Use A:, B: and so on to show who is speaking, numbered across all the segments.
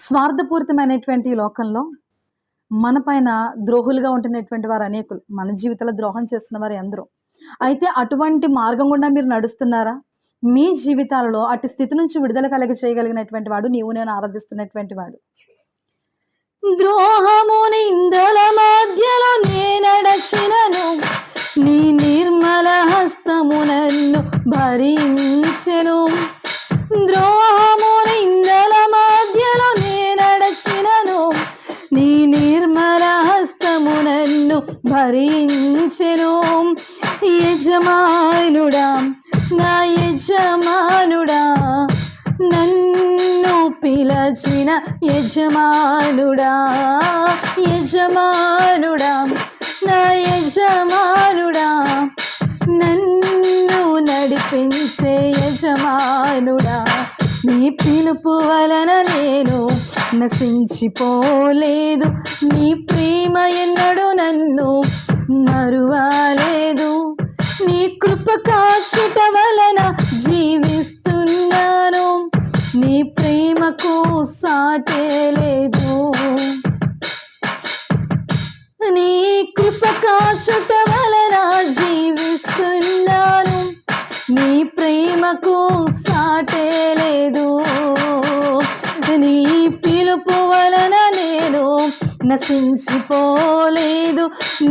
A: స్వార్థపూరితమైనటువంటి ఈ లోకంలో మన పైన ద్రోహులుగా ఉంటున్నటువంటి వారు అనేకులు. మన జీవితంలో ద్రోహం చేస్తున్న వారు ఎందరో. అయితే అటువంటి మార్గం గుండా మీరు నడుస్తున్నారా? మీ జీవితాలలో అటు స్థితి నుంచి విడుదల చేయగలిగినటువంటి వాడు నీవు నేను ఆరాధిస్తున్నటువంటి వాడు. ద్రోహము నిందల మధ్యలో నేనడచినను, నీ నిర్మల హస్తము నన్ను భరించెను. ద్రోహము నిందల మధ్యలో నేనడచినను, నీ నిర్మల హస్తము నన్ను భరించెను. యజమానుడా, నా యజమానుడా, నన్ను పిలచిన యజమానుడా, యజమానుడా, నా యజమానుడా, నన్ను నడిపించే యజమానుడా. నీ పిలుపు వలన నేను నశించిపోలేదు, నీ ప్రేమ ఎన్నడూ నన్ను మరువలేదు. నీ కృప కాచుట వలన జీవిస్తున్నాను, నీ ప్రేమకు సాటే లేదు. నీ కృప కాచుట వలన జీవిస్తున్నాను, నీ ప్రేమకు సాటే లేదు. నీ పిలుపు వలన నేను నశించిపోలేదు,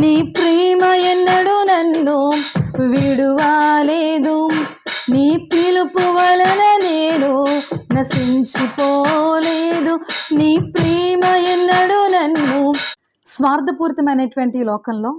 A: నీ ప్రేమ ఎన్నడూ నన్ను విడువలేదు. నీ పిలుపు వలన నేను నశించిపోలేదు, నీ ప్రేమ ఎన్నడూ నన్ను. స్వార్థపూరితమైనటువంటి ఈ లోకంలో